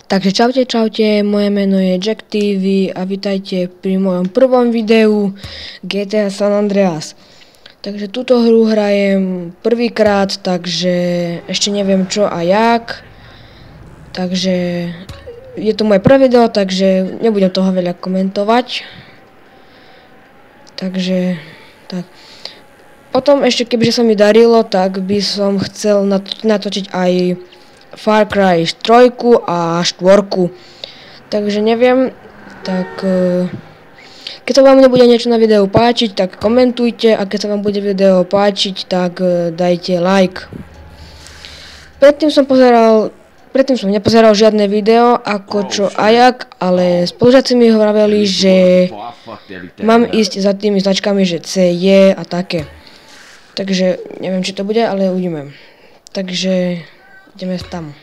Takže čaute, čaute, moje meno je Jack TV a vitajte pri mojom prvom videu GTA San Andreas. Takže túto hru hrajem prvýkrát, takže ešte neviem čo a jak. Takže je to moje prvé video, takže nebudem toho veľa komentovať. Takže tak. Potom ešte kebyže sa mi darilo, tak by som chcel natočiť aj Far Cry 3 a 4. Takže neviem, tak keď sa vám nebude niečo na videu páčiť, tak komentujte a keď sa vám bude video páčiť, tak dajte like. Predtým som nepozeral žiadne video ako čo a jak, ale spolužiaci mi hovorili, že mám ísť za tými značkami, že C, J a také. Takže neviem, či to bude, ale uvidíme. Takže ideme tam.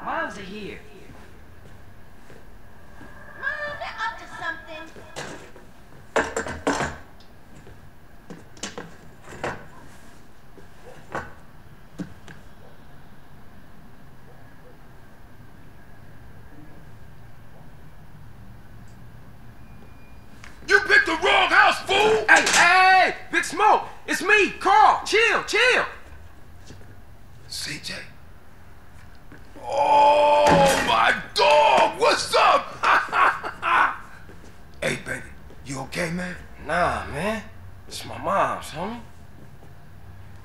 Moms are here. Mom, they're up to something. You picked the wrong house, fool! Hey, Big Smoke, it's me, Carl. Chill. CJ. Oh, my dog! What's up? Hey, baby, you okay, man? Nah, man. It's my mom's, homie.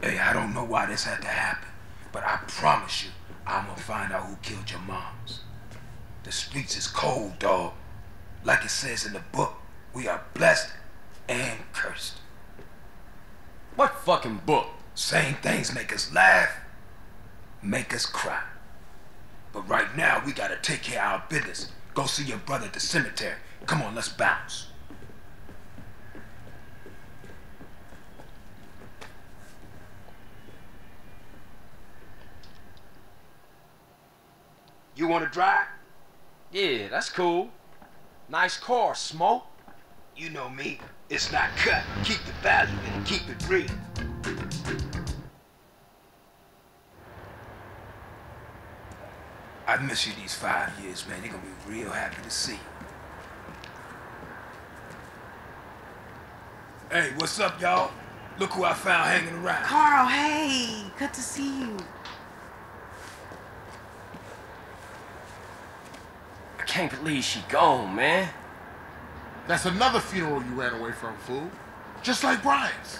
Hey, I don't know why this had to happen, but I promise you, I'm gonna find out who killed your moms. The streets is cold, dog. Like it says in the book, we are blessed and cursed. What fucking book? Same things make us laugh, make us cry. But right now, we gotta take care of our business. Go see your brother at the cemetery. Come on, let's bounce. You wanna drive? Yeah, that's cool. Nice car, Smoke. You know me, it's not cut. Keep the value and keep it real. I've missed you these 5 years, man. They're gonna be real happy to see you. Hey, what's up, y'all? Look who I found hanging around. Carl, hey, good to see you. I can't believe she gone, man. That's another funeral you ran away from, fool. Just like Brian's.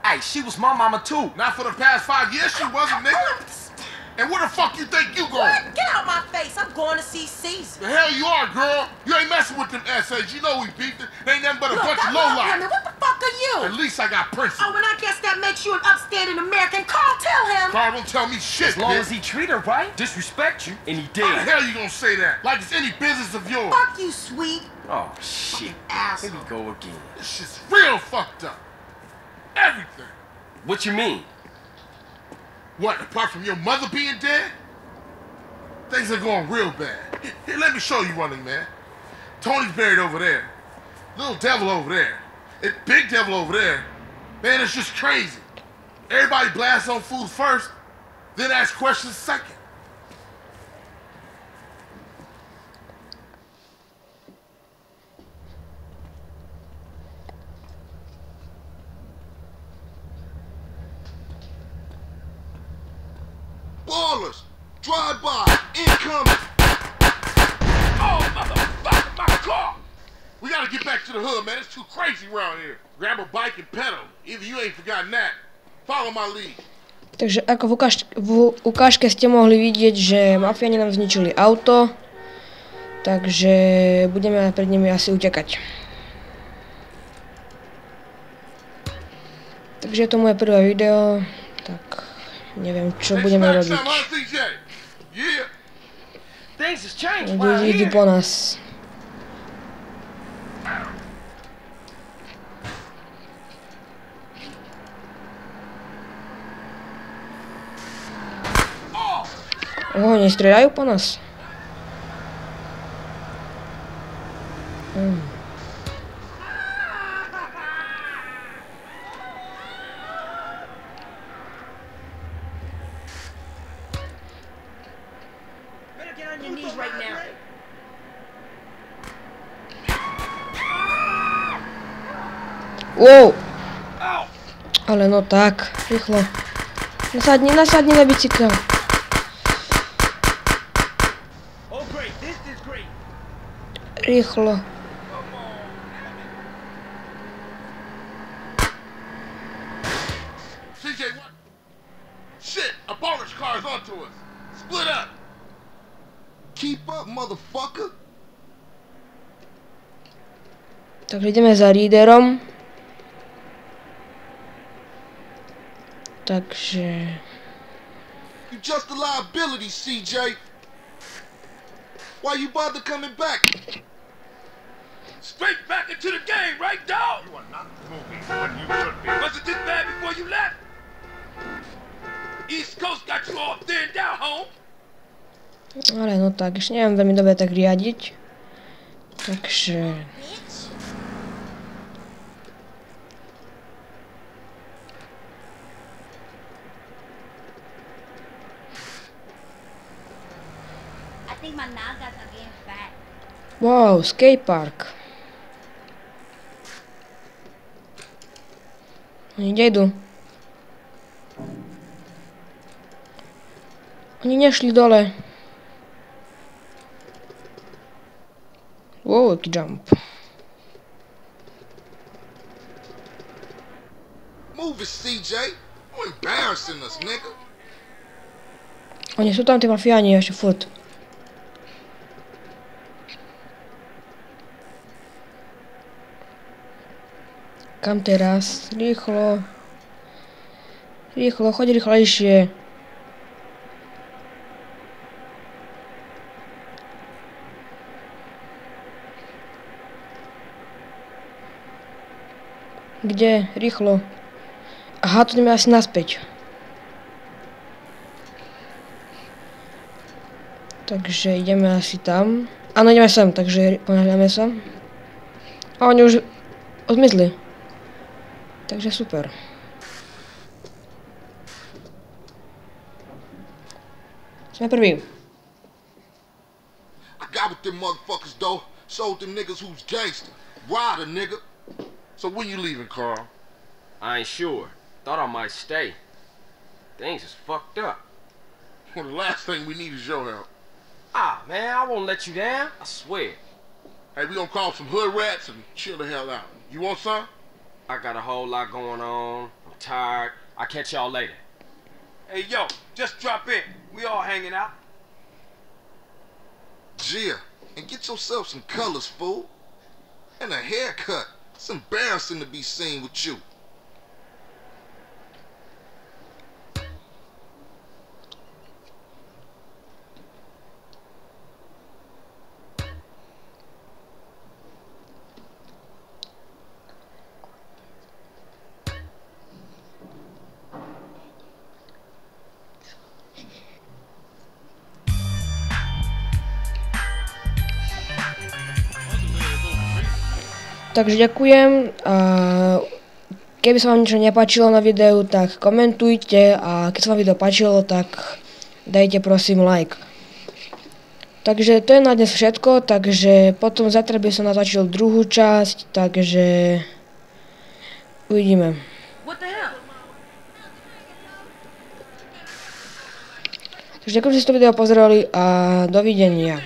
Hey, she was my mama too. Not for the past 5 years she wasn't, nigga. And where the fuck you think you going? What? Get out my face. I'm going to see Caesar. The hell you are, girl. You ain't messing with them essays. You know we beefed it. They ain't nothing but a Look, bunch of I love him, lowlife. and what the fuck are you? At least I got principles. Oh, and I guess that makes you an upstanding American. Carl, tell him. Carl, don't tell me shit, As long bitch. as he treat her right, disrespect you, and he How the did. hell you gonna say that? Like it's any business of yours. Fuck you, sweet. Oh, shit. Here Asshole. we go again. This shit's real fucked up. Everything. What you mean? What, apart from your mother being dead? Things are going real bad. Here, let me show you running, man. Tony's buried over there. Little devil over there. And big devil over there. Man, it's just crazy. Everybody blasts on food first, then ask questions second. Ballers, drive-by, incoming. Oh, motherfucker, my car! We gotta get back to the hood, man. It's too crazy around here. Grab a bike and pedal. Either you ain't forgotten that. Follow my lead. Takže ako v ukážke ste mohli vidieť, že mafiáni nám zničili auto. Takže budeme pred nimi asi utekať. Takže je to moje prvé video, tak neviem, čo budeme robiť. Things has changed Ľudí idú po nás. Nestrieľajú po nás? Better get on your knees right now. Wow! Ale no tak, rýchlo. Nasadni na bicykel. Oh, great. This is great. Rýchlo. CJ, what? Shit, a bonus car's onto us. Split up. Keep up, motherfucker. Takže ideme za líderom. Takže... You just a liability, CJ. Why you bother coming back? Straight back into the game, right, dog? You are not moving when you should be. Was it this bad before you left? East Coast got you all thinned out, home. Ale no tak, ešte neviem veľmi dobre tak riadiť. Takže... I think my nagas are getting fat. Wow, skatepark. Oni kde idú? Oni nešli dole. Wow, aký jump. Move it, CJ. You're embarrassing us, nigga. Oni sú tam tí mafiáni ešte furt. Kam teraz? Rýchlo. Rýchlo, choď rýchlejšie. Kde? Rýchlo. Aha, to ideme asi naspäť. Takže ideme asi tam. Áno, ideme sem, takže ponáhľame sa. A oni už odmizli. Takže super. Sme prví. I got with them motherfuckers, though. Sold them niggas who's gangster. Rider, nigga. So when you leaving, Carl? I ain't sure. Thought I might stay. Things is fucked up. Well, the last thing we need is your help. Ah, man, I won't let you down. I swear. Hey, we gonna call some hood rats and chill the hell out. You want some? I got a whole lot going on. I'm tired. I'll catch y'all later. Hey, yo, just drop in. We all hanging out. Yeah, and get yourself some colors, fool. And a haircut. It's embarrassing to be seen with you. Takže ďakujem a keby sa vám niečo nepáčilo na videu, tak komentujte a keď sa vám video páčilo, tak dajte prosím like. Takže to je na dnes všetko, takže potom zajtra by som natáčil druhú časť, takže uvidíme. What the hell? Takže ďakujem, že ste to video pozerali a dovidenia.